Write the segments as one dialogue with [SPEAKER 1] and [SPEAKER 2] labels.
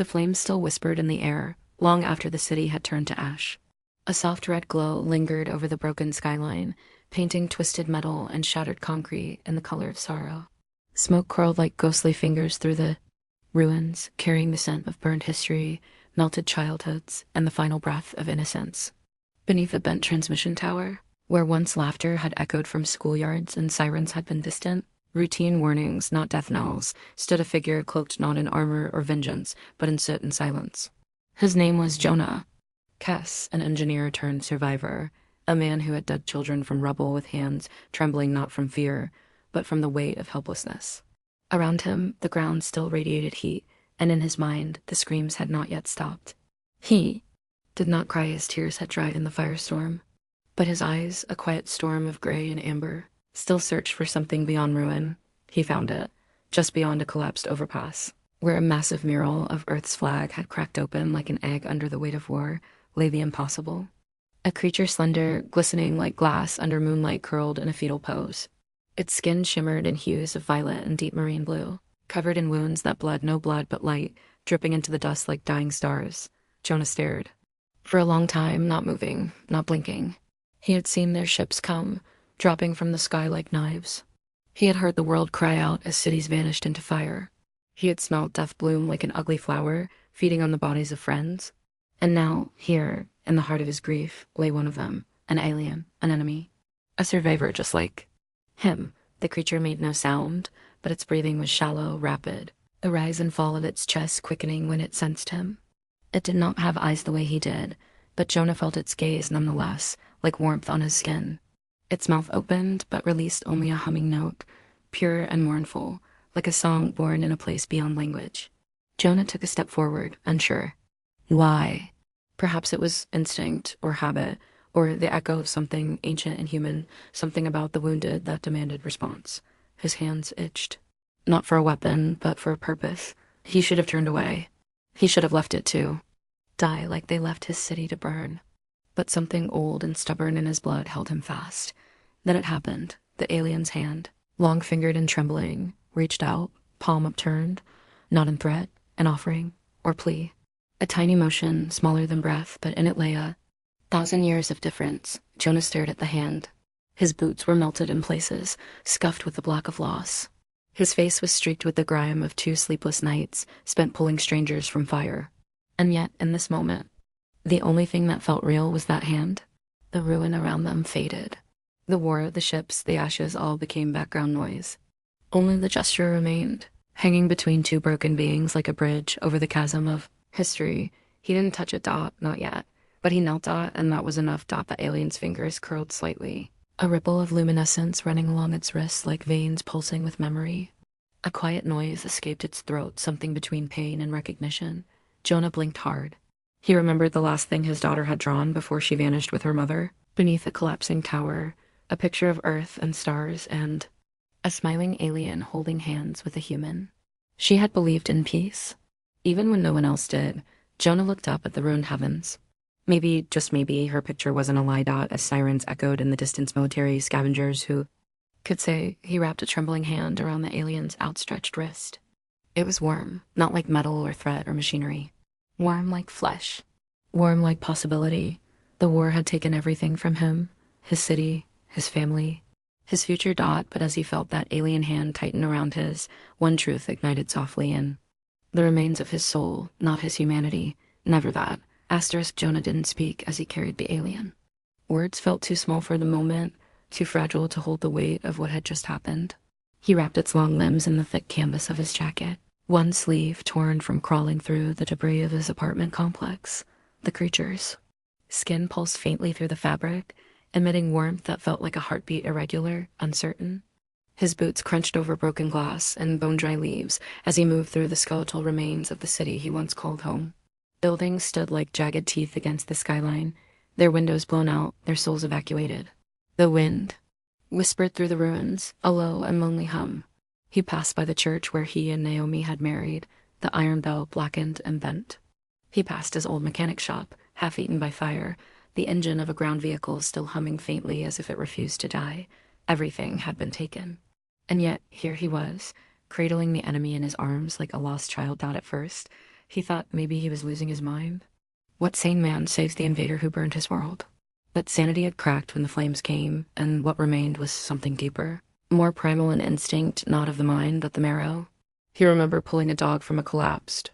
[SPEAKER 1] The flames still whispered in the air, long after the city had turned to ash. A soft red glow lingered over the broken skyline, painting twisted metal and shattered concrete in the color of sorrow. Smoke curled like ghostly fingers through the ruins, carrying the scent of burned history, melted childhoods, and the final breath of innocence. Beneath a bent transmission tower, where once laughter had echoed from schoolyards and sirens had been distant, routine warnings, not death knells, stood a figure cloaked not in armor or vengeance, but in soot and silence. His name was Jonah. Kess, an engineer turned survivor, a man who had dug children from rubble with hands trembling not from fear, but from the weight of helplessness. Around him, the ground still radiated heat, and in his mind, the screams had not yet stopped. He did not cry as tears had dried in the firestorm, but his eyes, a quiet storm of gray and amber, still searched for something beyond ruin. He found it, just beyond a collapsed overpass, where a massive mural of Earth's flag had cracked open like an egg under the weight of war, lay the impossible. A creature slender, glistening like glass under moonlight curled in a fetal pose. Its skin shimmered in hues of violet and deep marine blue, covered in wounds that bled no blood but light, dripping into the dust like dying stars. Jonah stared. For a long time, not moving, not blinking. He had seen their ships come, dropping from the sky like knives. He had heard the world cry out as cities vanished into fire. He had smelled death bloom like an ugly flower, feeding on the bodies of friends. And now, here, in the heart of his grief, lay one of them, an alien, an enemy, a survivor just like him. The creature made no sound, but its breathing was shallow, rapid, a rise and fall of its chest quickening when it sensed him. It did not have eyes the way he did, but Jonah felt its gaze nonetheless, like warmth on his skin. Its mouth opened, but released only a humming note, pure and mournful, like a song born in a place beyond language. Jonah took a step forward, unsure. Why? Perhaps it was instinct or habit, or the echo of something ancient and human, something about the wounded that demanded response. His hands itched. Not for a weapon, but for a purpose. He should have turned away. He should have left it too. Die like they left his city to burn. But something old and stubborn in his blood held him fast. Then it happened. The alien's hand, long-fingered and trembling, reached out, palm upturned, not in threat, an offering, or plea. A tiny motion, smaller than breath, but in it lay 1,000 years of difference. Jonah stared at the hand. His boots were melted in places, scuffed with the black of loss. His face was streaked with the grime of 2 sleepless nights spent pulling strangers from fire. And yet, in this moment, the only thing that felt real was that hand. The ruin around them faded. The war, the ships, the ashes all became background noise. Only the gesture remained, hanging between 2 broken beings like a bridge over the chasm of history. He didn't touch it, not yet. But he knelt, and that was enough. The alien's fingers curled slightly. A ripple of luminescence running along its wrists like veins pulsing with memory. A quiet noise escaped its throat, something between pain and recognition. Jonah blinked hard. He remembered the last thing his daughter had drawn before she vanished with her mother. Beneath a collapsing tower, a picture of Earth and stars and a smiling alien holding hands with a human. She had believed in peace. Even when no one else did, Jonah looked up at the ruined heavens. Maybe, just maybe, her picture wasn't a lie. As sirens echoed in the distance, military scavengers who could say. He wrapped a trembling hand around the alien's outstretched wrist. It was warm, not like metal or thread or machinery. Warm like flesh. Warm like possibility. The war had taken everything from him. His city, his family, his future. But as he felt that alien hand tighten around his, one truth ignited softly in the remains of his soul, not his humanity. Never that. Jonah didn't speak as he carried the alien. Words felt too small for the moment, too fragile to hold the weight of what had just happened. He wrapped its long limbs in the thick canvas of his jacket, one sleeve torn from crawling through the debris of his apartment complex. The creature's skin pulsed faintly through the fabric, emitting warmth that felt like a heartbeat, irregular, uncertain. His boots crunched over broken glass and bone-dry leaves as he moved through the skeletal remains of the city he once called home. Buildings stood like jagged teeth against the skyline, their windows blown out, their souls evacuated. The wind whispered through the ruins, a low and lonely hum. He passed by the church where he and Naomi had married, the iron bell blackened and bent. He passed his old mechanic shop, half-eaten by fire, the engine of a ground vehicle still humming faintly as if it refused to die. Everything had been taken. And yet, here he was, cradling the enemy in his arms like a lost child. At first, He thought maybe he was losing his mind. What sane man saves the invader who burned his world? But sanity had cracked when the flames came, and what remained was something deeper. More primal in instinct, not of the mind, but the marrow. He remembered pulling a dog from a collapsed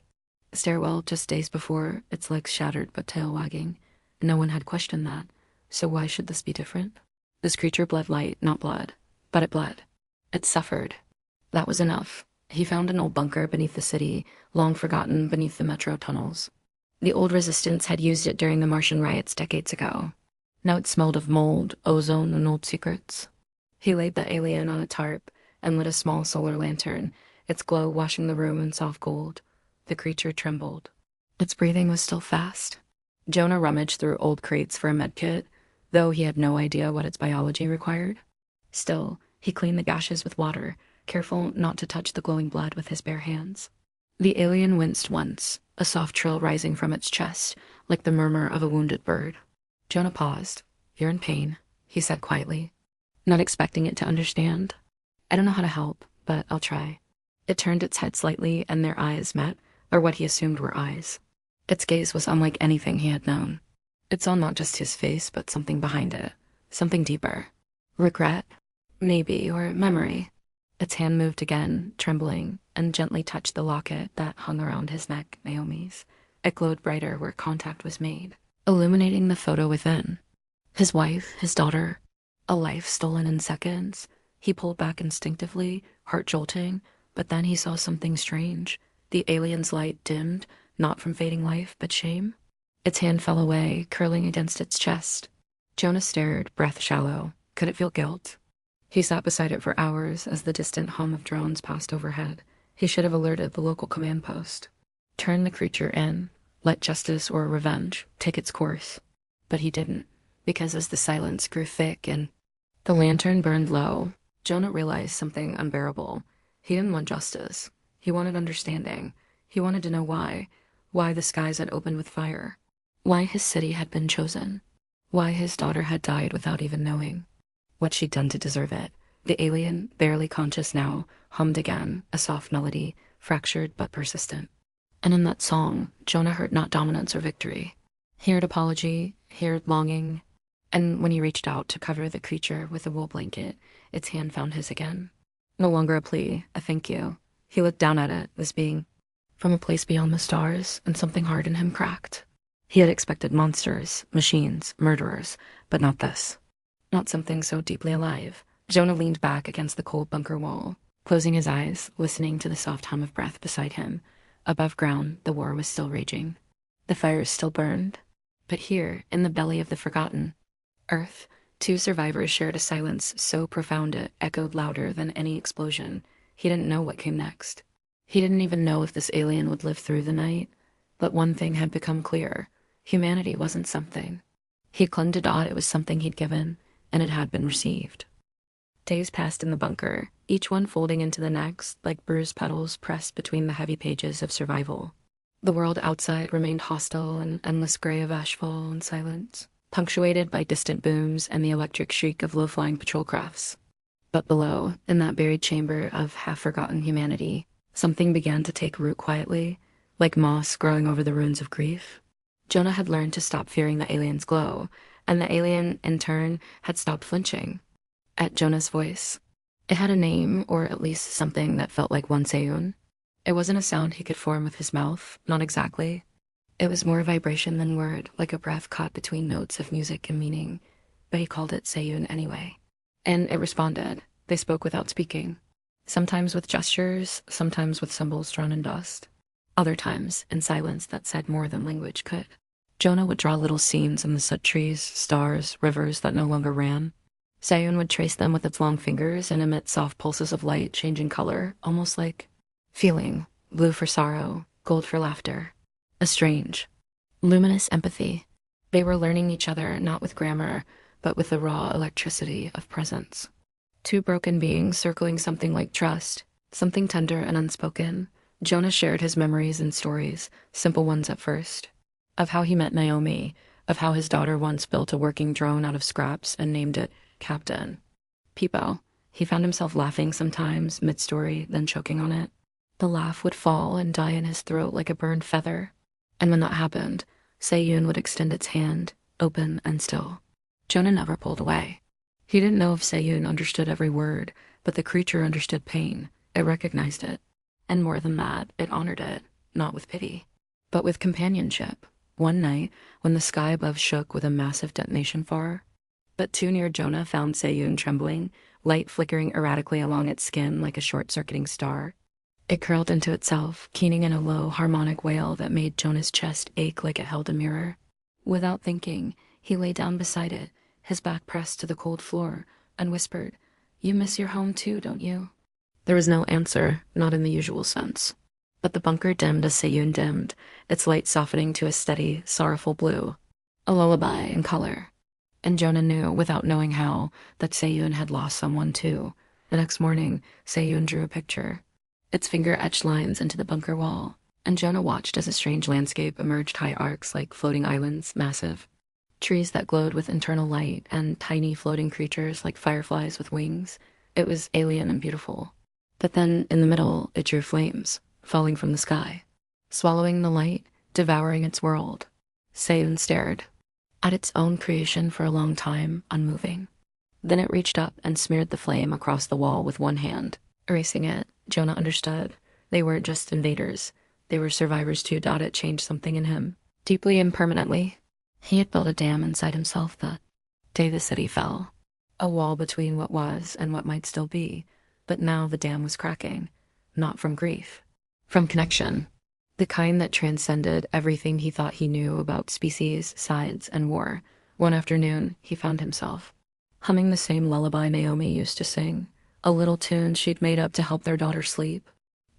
[SPEAKER 1] stairwell just days before, its legs shattered but tail wagging. No one had questioned that, so why should this be different? This creature bled light, not blood. But it bled. It suffered. That was enough. He found an old bunker beneath the city, long forgotten beneath the metro tunnels. The old resistance had used it during the Martian riots decades ago. Now it smelled of mold, ozone, and old secrets. He laid the alien on a tarp and lit a small solar lantern, its glow washing the room in soft gold. The creature trembled. Its breathing was still fast. Jonah rummaged through old crates for a medkit, though he had no idea what its biology required. Still, he cleaned the gashes with water, careful not to touch the glowing blood with his bare hands. The alien winced once, a soft trill rising from its chest, like the murmur of a wounded bird. Jonah paused. "You're in pain," he said quietly, not expecting it to understand. "I don't know how to help, but I'll try." It turned its head slightly, and their eyes met, or what he assumed were eyes. Its gaze was unlike anything he had known. It saw not just his face, but something behind it, something deeper. Regret? Maybe, or memory. Its hand moved again, trembling, and gently touched the locket that hung around his neck, Naomi's. It glowed brighter where contact was made, illuminating the photo within. His wife, his daughter, a life stolen in seconds. He pulled back instinctively, heart jolting, but then he saw something strange. The alien's light dimmed, not from fading life, but shame. Its hand fell away, curling against its chest. Jonah stared, breath shallow. Could it feel guilt? He sat beside it for hours as the distant hum of drones passed overhead. He should have alerted the local command post. Turn the creature in. Let justice or revenge take its course. But he didn't, because as the silence grew thick and the lantern burned low, Jonah realized something unbearable. He didn't want justice. He wanted understanding. He wanted to know why the skies had opened with fire, why his city had been chosen, why his daughter had died without even knowing what she'd done to deserve it. The alien, barely conscious now, hummed again, a soft melody, fractured but persistent. And in that song, Jonah heard not dominance or victory. He heard apology, he heard longing, and when he reached out to cover the creature with a wool blanket, its hand found his again. No longer a plea, a thank you. He looked down at it, this being from a place beyond the stars, and something hard in him cracked. He had expected monsters, machines, murderers, but not this. Not something so deeply alive. Jonah leaned back against the cold bunker wall, closing his eyes, listening to the soft hum of breath beside him. Above ground, the war was still raging. The fires still burned. But here, in the belly of the forgotten Earth, two survivors shared a silence so profound it echoed louder than any explosion. He didn't know what came next. He didn't even know if this alien would live through the night. But one thing had become clear. Humanity wasn't something he clung to. It was something he'd given, and it had been received. Days passed in the bunker, each one folding into the next, like bruised petals pressed between the heavy pages of survival. The world outside remained hostile, an endless gray of ashfall and silence, punctuated by distant booms and the electric shriek of low-flying patrol crafts. But below, in that buried chamber of half-forgotten humanity, something began to take root quietly, like moss growing over the ruins of grief. Jonah had learned to stop fearing the alien's glow, and the alien, in turn, had stopped flinching at Jonah's voice. It had a name, or at least something that felt like one Sayun. It wasn't a sound he could form with his mouth, not exactly. It was more vibration than word, like a breath caught between notes of music and meaning, but he called it Sayun anyway. And it responded. They spoke without speaking. Sometimes with gestures, sometimes with symbols drawn in dust. Other times, in silence that said more than language could. Jonah would draw little scenes in the soot trees, stars, rivers that no longer ran. Sayun would trace them with its long fingers and emit soft pulses of light changing color, almost like feeling, blue for sorrow, gold for laughter. A strange, luminous empathy. They were learning each other not with grammar, but with the raw electricity of presence. Two broken beings circling something like trust, something tender and unspoken. Jonah shared his memories and stories, simple ones at first, of how he met Naomi, of how his daughter once built a working drone out of scraps and named it Captain. Peepo. He found himself laughing sometimes, mid-story, then choking on it. The laugh would fall and die in his throat like a burned feather. And when that happened, Se-Yoon would extend its hand, open and still. Jonah never pulled away. He didn't know if Se-Yoon understood every word, but the creature understood pain. It recognized it. And more than that, it honored it, not with pity, but with companionship. One night, when the sky above shook with a massive detonation far, but too near, Jonah found Se-Yoon trembling, light flickering erratically along its skin like a short-circuiting star. It curled into itself, keening in a low, harmonic wail that made Jonah's chest ache like it held a mirror. Without thinking, he lay down beside it, his back pressed to the cold floor, and whispered, "You miss your home too, don't you?" There was no answer, not in the usual sense. But the bunker dimmed as Se-Yoon dimmed, its light softening to a steady, sorrowful blue. A lullaby in color. And Jonah knew, without knowing how, that Se-Yoon had lost someone too. The next morning, Se-Yoon drew a picture. Its finger-etched lines into the bunker wall, and Jonah watched as a strange landscape emerged, high arcs like floating islands, massive. Trees that glowed with internal light, and tiny floating creatures like fireflies with wings. It was alien and beautiful. But then, in the middle, it drew flames, falling from the sky, swallowing the light, devouring its world. Se-Yoon stared at its own creation for a long time, unmoving. Then it reached up and smeared the flame across the wall with one hand. Erasing it, Jonah understood. They weren't just invaders. They were survivors too. It changed something in him, deeply and permanently. He had built a dam inside himself that day the city fell. A wall between what was and what might still be. But now the dam was cracking. Not from grief. From connection. The kind that transcended everything he thought he knew about species, sides, and war. One afternoon, he found himself humming the same lullaby Naomi used to sing, a little tune she'd made up to help their daughter sleep.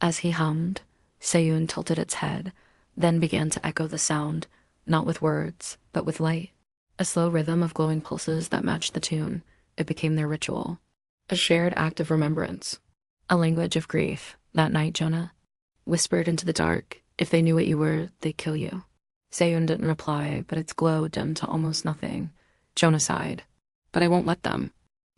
[SPEAKER 1] As he hummed, Se-Yoon tilted its head, then began to echo the sound, not with words, but with light. A slow rhythm of glowing pulses that matched the tune. It became their ritual. A shared act of remembrance. A language of grief. That night, Jonah whispered into the dark, "If they knew what you were, they'd kill you." Se-Yoon didn't reply, but its glow dimmed to almost nothing. Jonah sighed. "But I won't let them."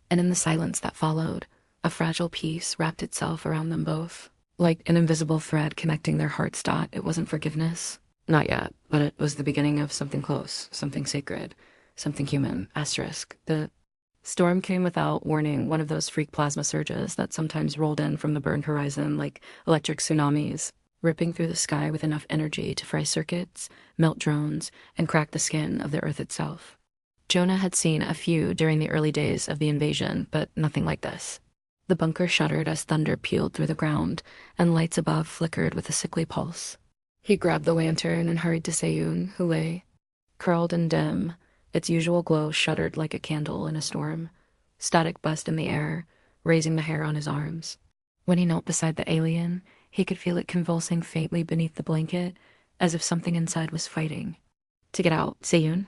[SPEAKER 1] And in the silence that followed, a fragile peace wrapped itself around them both. Like an invisible thread connecting their hearts. It wasn't forgiveness. Not yet, but it was the beginning of something close, something sacred, something human. Asterisk. The storm came without warning, one of those freak plasma surges that sometimes rolled in from the burned horizon like electric tsunamis, ripping through the sky with enough energy to fry circuits, melt drones, and crack the skin of the earth itself. Jonah had seen a few during the early days of the invasion, but nothing like this. The bunker shuddered as thunder peeled through the ground, and lights above flickered with a sickly pulse. He grabbed the lantern and hurried to Se-Yoon, who lay curled and dim. Its usual glow shuddered like a candle in a storm. Static buzzed in the air, raising the hair on his arms. When he knelt beside the alien, he could feel it convulsing faintly beneath the blanket, as if something inside was fighting. "To get out, Se-Yoon,"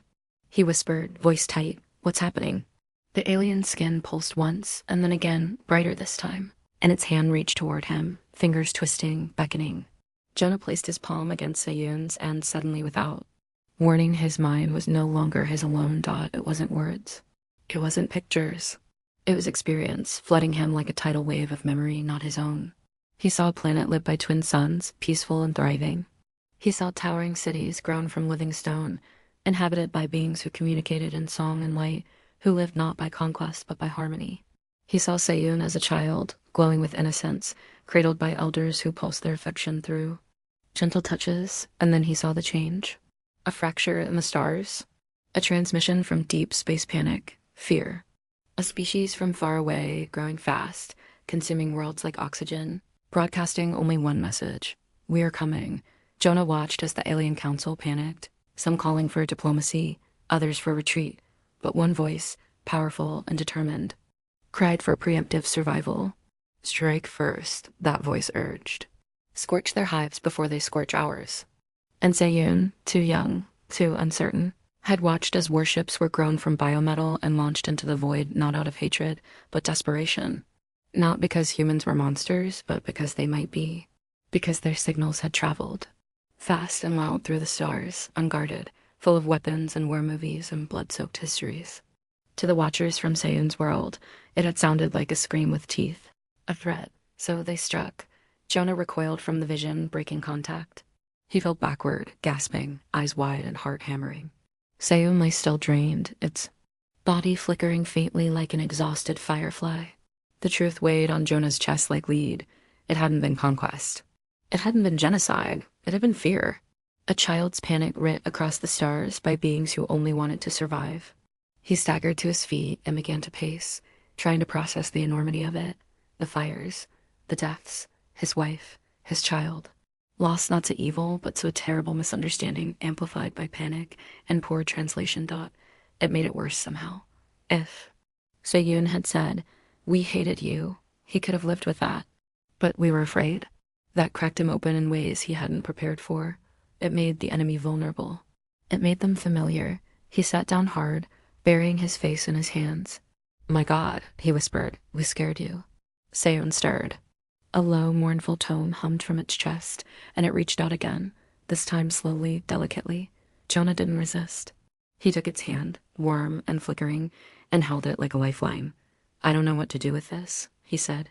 [SPEAKER 1] he whispered, voice tight. "What's happening?" The alien's skin pulsed once, and then again, brighter this time, and its hand reached toward him, fingers twisting, beckoning. Jonah placed his palm against Se-Yoon's, and suddenly without warning, his mind was no longer his alone. It wasn't words. It wasn't pictures. It was experience, flooding him like a tidal wave of memory, not his own. He saw a planet lit by twin suns, peaceful and thriving. He saw towering cities grown from living stone, inhabited by beings who communicated in song and light, who lived not by conquest but by harmony. He saw Se-Yoon as a child, glowing with innocence, cradled by elders who pulsed their affection through gentle touches, and then he saw the change. A fracture in the stars. A transmission from deep space panic, fear. A species from far away, growing fast, consuming worlds like oxygen, broadcasting only one message: "We are coming." Jonah watched as the alien council panicked, some calling for diplomacy, others for retreat, but one voice, powerful and determined, cried for preemptive survival. "Strike first," that voice urged. "Scorch their hives before they scorch ours." And Se-Yoon, too young, too uncertain, had watched as warships were grown from biometal and launched into the void, not out of hatred, but desperation. Not because humans were monsters, but because they might be. Because their signals had traveled fast and loud through the stars, unguarded, full of weapons and war movies and blood-soaked histories. To the watchers from Se-Yoon's world, it had sounded like a scream with teeth. A threat. So they struck. Jonah recoiled from the vision, breaking contact. He fell backward, gasping, eyes wide and heart hammering. Seiyun lay still drained, its body flickering faintly like an exhausted firefly. The truth weighed on Jonah's chest like lead. It hadn't been conquest. It hadn't been genocide. It had been fear. A child's panic writ across the stars by beings who only wanted to survive. He staggered to his feet and began to pace, trying to process the enormity of it. The fires, the deaths, his wife, his child. Lost not to evil, but to a terrible misunderstanding amplified by panic and poor translation. It made it worse somehow. If Seiyun had said, "We hated you," he could have lived with that. But we were afraid. That cracked him open in ways he hadn't prepared for. It made the enemy vulnerable. It made them familiar. He sat down hard, burying his face in his hands. "My God," he whispered, "we scared you." Seiyun stirred. A low, mournful tone hummed from its chest, and it reached out again, this time slowly, delicately. Jonah didn't resist. He took its hand, warm and flickering, and held it like a lifeline. "I don't know what to do with this," he said.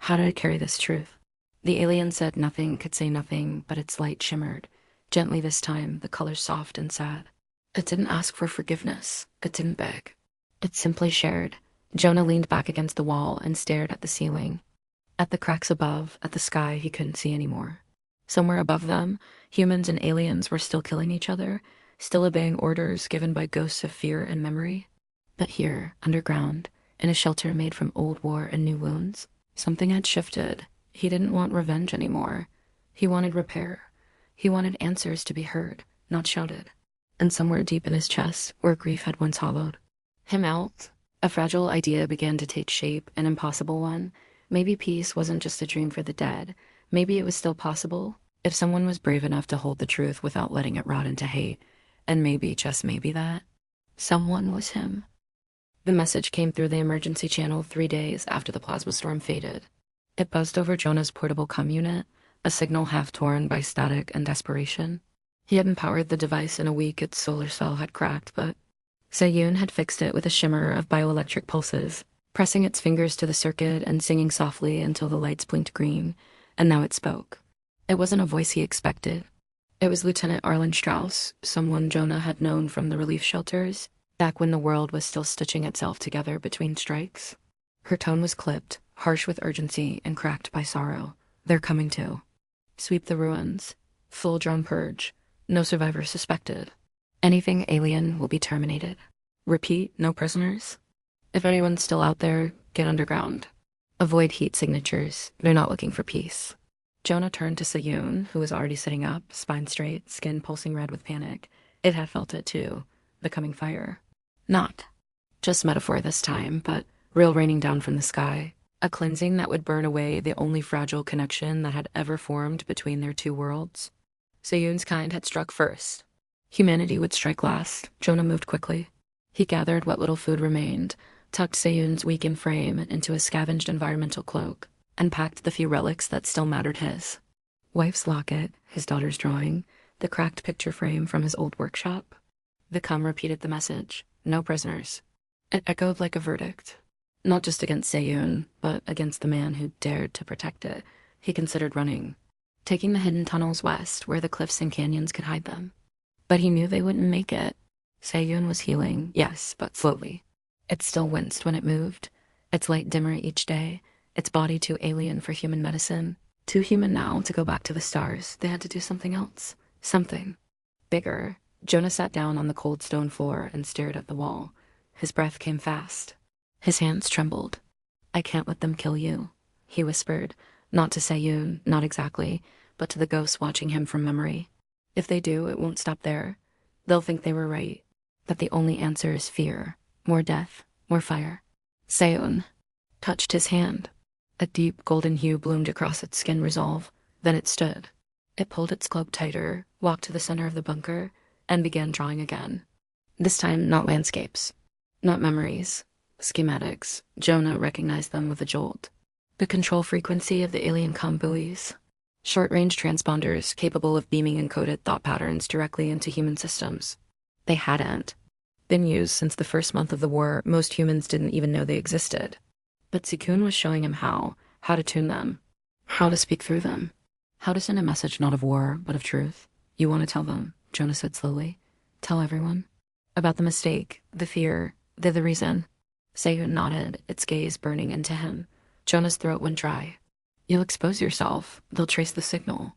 [SPEAKER 1] "How did I carry this truth?" The alien said nothing, could say nothing, but its light shimmered. Gently this time, the color soft and sad. It didn't ask for forgiveness. It didn't beg. It simply shared. Jonah leaned back against the wall and stared at the ceiling. At the cracks above, at the sky he couldn't see anymore. Somewhere above them, humans and aliens were still killing each other, still obeying orders given by ghosts of fear and memory. But here, underground, in a shelter made from old war and new wounds, something had shifted. He didn't want revenge anymore. He wanted repair. He wanted answers to be heard, not shouted. And somewhere deep in his chest, where grief had once hollowed him out, a fragile idea began to take shape, an impossible one. Maybe peace wasn't just a dream for the dead. Maybe it was still possible, if someone was brave enough to hold the truth without letting it rot into hate. And maybe, just maybe that someone was him. The message came through the emergency channel 3 days after the plasma storm faded. It buzzed over Jonah's portable comm unit, a signal half torn by static and desperation. He hadn't powered the device in a week. Its solar cell had cracked, but Seiyun had fixed it with a shimmer of bioelectric pulses, pressing its fingers to the circuit and singing softly until the lights blinked green. And now it spoke. It wasn't a voice he expected. It was Lieutenant Arlen Strauss, someone Jonah had known from the relief shelters, back when the world was still stitching itself together between strikes. Her tone was clipped, harsh with urgency and cracked by sorrow. "They're coming too. Sweep the ruins. Full drone purge. No survivors suspected. Anything alien will be terminated. Repeat, no prisoners. If anyone's still out there, get underground. Avoid heat signatures. They're not looking for peace." Jonah turned to Seiyun, who was already sitting up, spine straight, skin pulsing red with panic. It had felt it too, the coming fire. Not just metaphor this time, but real raining down from the sky. A cleansing that would burn away the only fragile connection that had ever formed between their two worlds. Seiyun's kind had struck first. Humanity would strike last. Jonah moved quickly. He gathered what little food remained, tucked Seiyun's weakened frame into a scavenged environmental cloak, and packed the few relics that still mattered his. Wife's locket, his daughter's drawing, the cracked picture frame from his old workshop. The comm repeated the message, no prisoners. It echoed like a verdict. Not just against Seiyun, but against the man who dared to protect it. He considered running, taking the hidden tunnels west where the cliffs and canyons could hide them. But he knew they wouldn't make it. Seiyun was healing, yes, but slowly. It still winced when it moved, its light dimmer each day, its body too alien for human medicine. Too human now to go back to the stars. They had to do something else. Something bigger. Jonah sat down on the cold stone floor and stared at the wall. His breath came fast. His hands trembled. "I can't let them kill you," he whispered, not to Seiyun, not exactly, but to the ghosts watching him from memory. "If they do, it won't stop there. They'll think they were right, that the only answer is fear, more death, more fire." Seiyun touched his hand. A deep golden hue bloomed across its skin resolve. Then it stood. It pulled its cloak tighter, walked to the center of the bunker, and began drawing again. This time, not landscapes, not memories, schematics. Jonah recognized them with a jolt. The control frequency of the alien comm buoys. Short-range transponders capable of beaming encoded thought patterns directly into human systems. They hadn't been used since the first month of the war. Most humans didn't even know they existed. But Sikun was showing him how to tune them. How to speak through them. How to send a message not of war, but of truth. You want to tell them, Jonah said slowly. Tell everyone. About the mistake, the fear, they're the reason. Seyun nodded, its gaze burning into him. Jonah's throat went dry. You'll expose yourself. They'll trace the signal.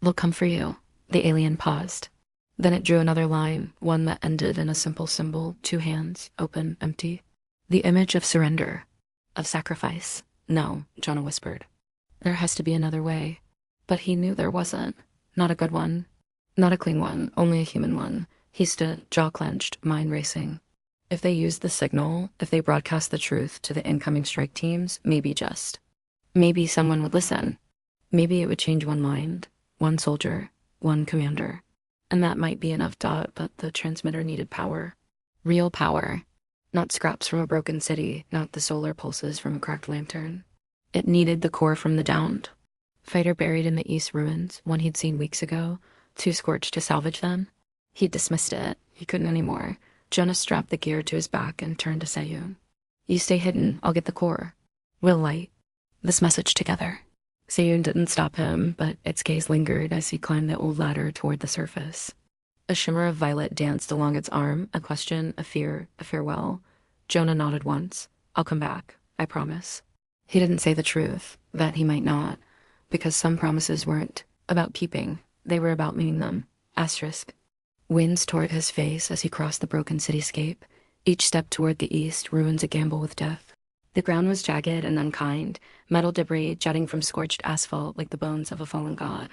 [SPEAKER 1] They'll come for you. The alien paused. Then it drew another line, one that ended in a simple symbol, 2 hands, open, empty. The image of surrender. Of sacrifice. No, Jonah whispered. There has to be another way. But he knew there wasn't. Not a good one. Not a clean one, only a human one. He stood, jaw clenched, mind racing. If they used the signal, if they broadcast the truth to the incoming strike teams, maybe someone would listen. Maybe it would change one mind, one soldier, one commander. And that might be enough, but the transmitter needed power. Real power. Not scraps from a broken city, not the solar pulses from a cracked lantern. It needed the core from the downed. Fighter buried in the east ruins, one he'd seen weeks ago, too scorched to salvage them. He'd dismissed it. He couldn't anymore. Jonah strapped the gear to his back and turned to Seyun. You stay hidden, I'll get the core. We'll light this message together. Seyun didn't stop him, but its gaze lingered as he climbed the old ladder toward the surface. A shimmer of violet danced along its arm, a question, a fear, a farewell. Jonah nodded once. I'll come back, I promise. He didn't say the truth, that he might not, because some promises weren't about keeping. They were about meaning them. Asterisk. Winds tore at his face as he crossed the broken cityscape. Each step toward the east, ruins a gamble with death. The ground was jagged and unkind, metal debris jutting from scorched asphalt like the bones of a fallen god.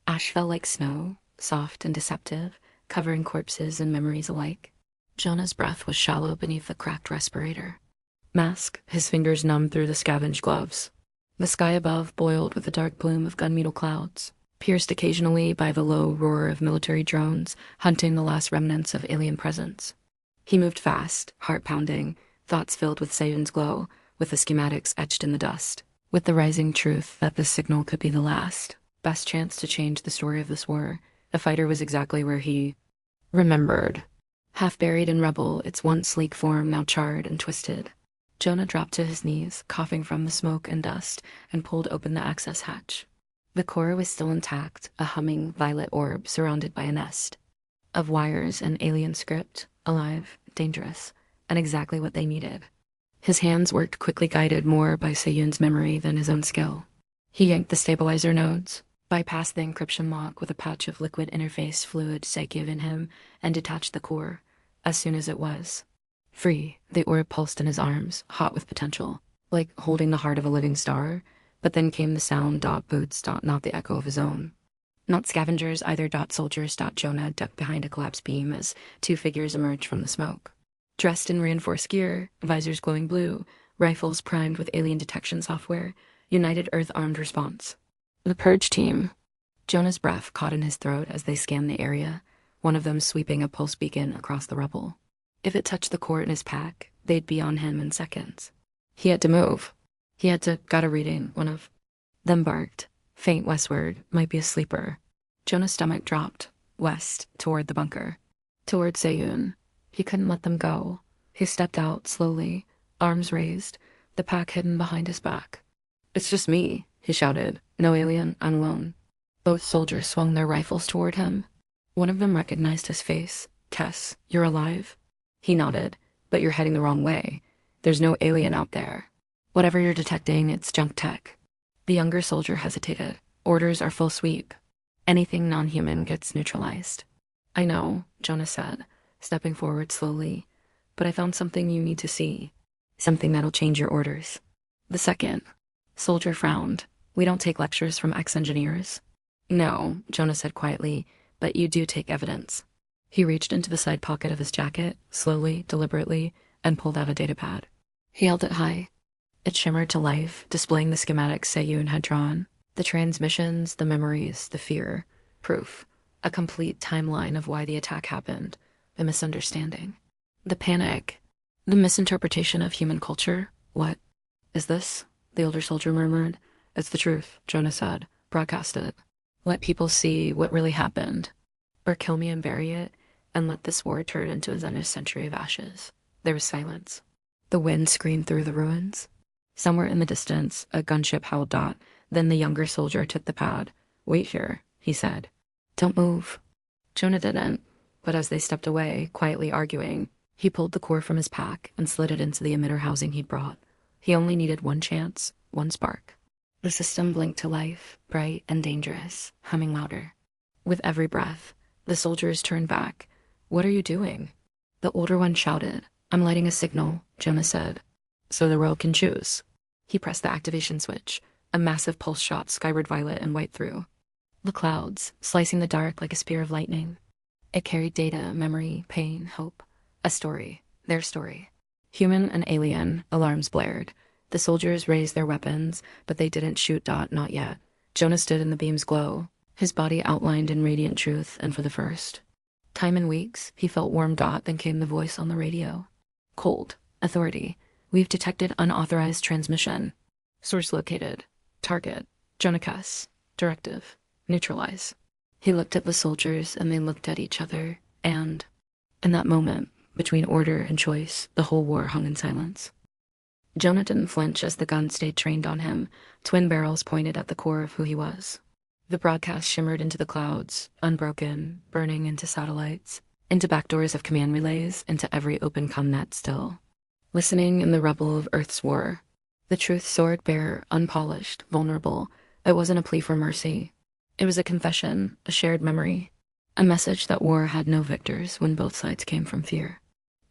[SPEAKER 1] Ash fell like snow, soft and deceptive, covering corpses and memories alike. Jonah's breath was shallow beneath the cracked respirator. Mask, his fingers numb through the scavenged gloves. The sky above boiled with a dark plume of gunmetal clouds, pierced occasionally by the low roar of military drones hunting the last remnants of alien presence. He moved fast, heart pounding, thoughts filled with Seyun's glow, with the schematics etched in the dust, with the rising truth that this signal could be the last, best chance to change the story of this war. The fighter was exactly where he remembered. Half buried in rubble, its once sleek form now charred and twisted. Jonah dropped to his knees, coughing from the smoke and dust, and pulled open the access hatch. The core was still intact, a humming violet orb surrounded by a nest of wires and alien script, alive, dangerous, and exactly what they needed. His hands worked quickly, guided more by Seyun's memory than his own skill. He yanked the stabilizer nodes, bypassed the encryption lock with a patch of liquid interface fluid Sey given him, and detached the core, as soon as it was free. The orb pulsed in his arms, hot with potential, like holding the heart of a living star. But then came the sound, boots, not the echo of his own. Not scavengers either, soldiers. Jonah ducked behind a collapsed beam as 2 figures emerged from the smoke. Dressed in reinforced gear, visors glowing blue, rifles primed with alien detection software, United Earth Armed Response. The Purge team. Jonah's breath caught in his throat as they scanned the area, one of them sweeping a pulse beacon across the rubble. If it touched the core in his pack, they'd be on him in seconds. He had to move. He had to got a reading. One of them barked. Faint westward, might be a sleeper. Jonah's stomach dropped, west, toward the bunker. Toward Seyun. He couldn't let them go. He stepped out slowly, arms raised, the pack hidden behind his back. It's just me, he shouted. No alien, I'm alone. Both soldiers swung their rifles toward him. One of them recognized his face. Tess, you're alive? He nodded. But you're heading the wrong way. There's no alien out there. Whatever you're detecting, it's junk tech. The younger soldier hesitated. Orders are full sweep. Anything non-human gets neutralized. I know, Jonah said, stepping forward slowly. But I found something you need to see. Something that'll change your orders. The second. Soldier frowned. We don't take lectures from ex-engineers. No, Jonah said quietly, but you do take evidence. He reached into the side pocket of his jacket, slowly, deliberately, and pulled out a datapad. He held it high. It shimmered to life, displaying the schematics Seyun had drawn. The transmissions, the memories, the fear. Proof. A complete timeline of why the attack happened. The misunderstanding. The panic. The misinterpretation of human culture. What is this? The older soldier murmured. It's the truth, Jonah said. Broadcast it. Let people see what really happened. Or kill me and bury it, and let this war turn into a zenith century of ashes. There was silence. The wind screamed through the ruins. Somewhere in the distance, a gunship howled. Then the younger soldier took the pad. "Wait here," he said. "Don't move." Jonah didn't, but as they stepped away, quietly arguing, he pulled the core from his pack and slid it into the emitter housing he'd brought. He only needed one chance, one spark. The system blinked to life, bright and dangerous, humming louder. With every breath, the soldiers turned back. "What are you doing?" The older one shouted. "I'm lighting a signal," Jonah said. "So the rogue can choose." He pressed the activation switch. A massive pulse shot skyward violet and white through the clouds, slicing the dark like a spear of lightning. It carried data, memory, pain, hope. A story. Their story. Human and alien, alarms blared. The soldiers raised their weapons, but they didn't shoot Dot, not yet. Jonah stood in the beam's glow, his body outlined in radiant truth, and for the first time in weeks, he felt warm. Dot, then came the voice on the radio. Cold. Authority. "We've detected unauthorized transmission. Source located. Target. Jonah Cuss. Directive. Neutralize." He looked at the soldiers, and they looked at each other, and in that moment, between order and choice, the whole war hung in silence. Jonah didn't flinch as the gun stayed trained on him, twin barrels pointed at the core of who he was. The broadcast shimmered into the clouds, unbroken, burning into satellites, into backdoors of command relays, into every open comnet still. Listening in the rubble of Earth's war, the truth soared bare, unpolished, vulnerable. It wasn't a plea for mercy. It was a confession, a shared memory, a message that war had no victors when both sides came from fear.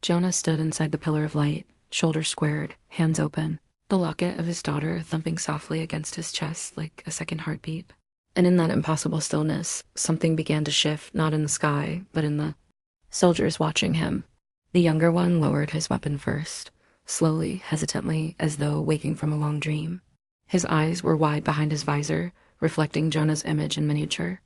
[SPEAKER 1] Jonah stood inside the pillar of light, shoulders squared, hands open, the locket of his daughter thumping softly against his chest like a second heartbeat. And in that impossible stillness, something began to shift, not in the sky, but in the soldiers watching him. The younger one lowered his weapon first, slowly, hesitantly, as though waking from a long dream. His eyes were wide behind his visor, reflecting Jonah's image in miniature.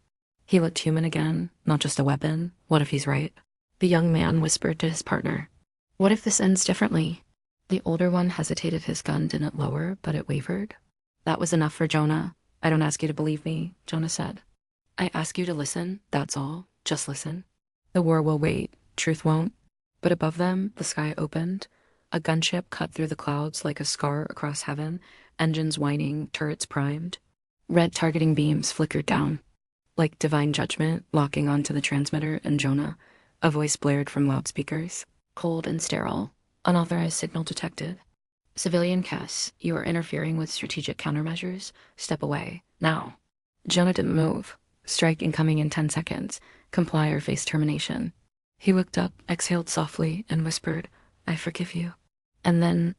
[SPEAKER 1] He looked human again, not just a weapon. What if he's right? The young man whispered to his partner, "What if this ends differently?" The older one hesitated. His gun didn't lower, but it wavered. That was enough for Jonah. "I don't ask you to believe me," Jonah said. "I ask you to listen, that's all. Just listen. The war will wait. Truth won't." But above them, the sky opened. A gunship cut through the clouds like a scar across heaven, engines whining, turrets primed. Red targeting beams flickered down. Like divine judgment locking onto the transmitter and Jonah, a voice blared from loudspeakers. Cold and sterile. Unauthorized signal detected. "Civilian Cass, you are interfering with strategic countermeasures. Step away. Now." Jonah didn't move. Strike incoming in 10 seconds. Comply or face termination. He looked up, exhaled softly, and whispered, "I forgive you." And then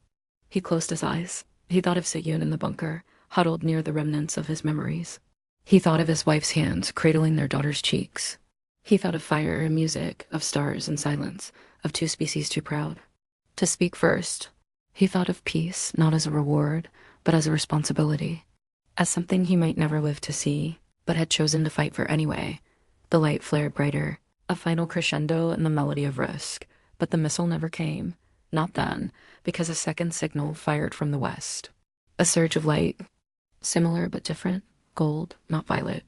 [SPEAKER 1] he closed his eyes. He thought of Seyun in the bunker, huddled near the remnants of his memories. He thought of his wife's hands cradling their daughter's cheeks. He thought of fire and music, of stars and silence, of two species too proud to speak first. He thought of peace, not as a reward, but as a responsibility, as something he might never live to see, but had chosen to fight for anyway. The light flared brighter, a final crescendo in the melody of risk, but the missile never came. Not then, because a second signal fired from the west. A surge of light, similar but different, gold, not violet.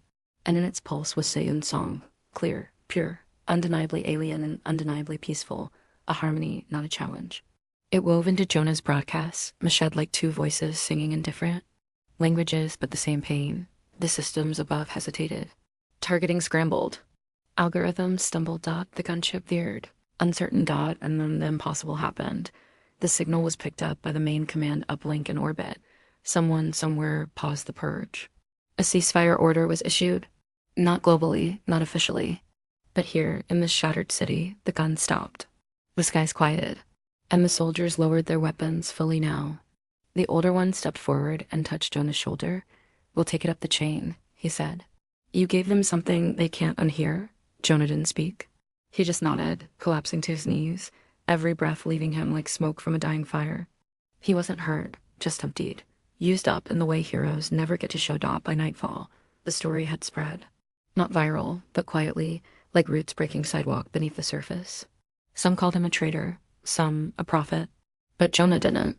[SPEAKER 1] And in its pulse was Seyun's song, clear, pure, undeniably alien and undeniably peaceful, a harmony, not a challenge. It wove into Jonah's broadcast, meshed like two voices singing in different languages but the same pain. The systems above hesitated. Targeting scrambled. Algorithms stumbled. Dot, the gunship veered. Uncertain. Dot, and then the impossible happened. The signal was picked up by the main command uplink in orbit. Someone somewhere paused the purge. A ceasefire order was issued. Not globally, not officially. But here, in this shattered city, the guns stopped. The skies quieted, and the soldiers lowered their weapons fully now. The older one stepped forward and touched Jonah's shoulder. "We'll take it up the chain," he said. "You gave them something they can't unhear." Jonah didn't speak. He just nodded, collapsing to his knees, every breath leaving him like smoke from a dying fire. He wasn't hurt, just emptied. Used up in the way heroes never get to show Dot by nightfall. The story had spread. Not viral, but quietly, like roots breaking sidewalk beneath the surface. Some called him a traitor, some a prophet. But Jonah didn't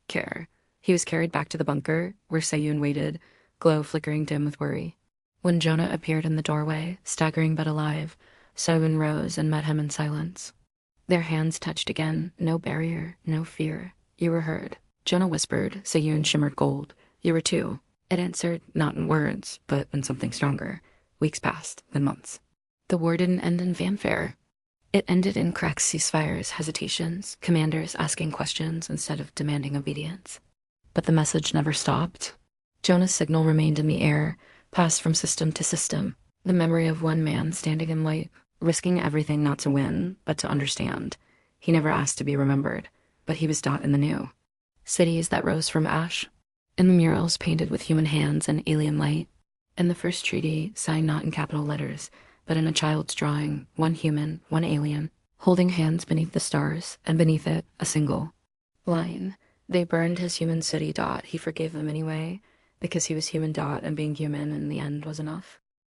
[SPEAKER 1] care. He was carried back to the bunker, where Seyun waited, glow flickering dim with worry. When Jonah appeared in the doorway, staggering but alive, Seyun rose and met him in silence. Their hands touched again, no barrier, no fear. "You were heard." Jonah whispered. Seyun shimmered gold. "You were too." It answered not in words, but in something stronger. Weeks passed, then months. The war didn't end in fanfare. It ended in cracked ceasefires, hesitations, commanders asking questions instead of demanding obedience. But the message never stopped. Jonah's signal remained in the air, passed from system to system, the memory of one man standing in light, risking everything not to win, but to understand. He never asked to be remembered, but he was dot in the new. Cities that rose from ash, in the murals painted with human hands and alien light, in the first treaty signed not in capital letters, but in a child's drawing, one human, one alien, holding hands beneath the stars, and beneath it, a single line. They burned his human city dot. He forgave them anyway, because he was human dot, and being human in the end was enough.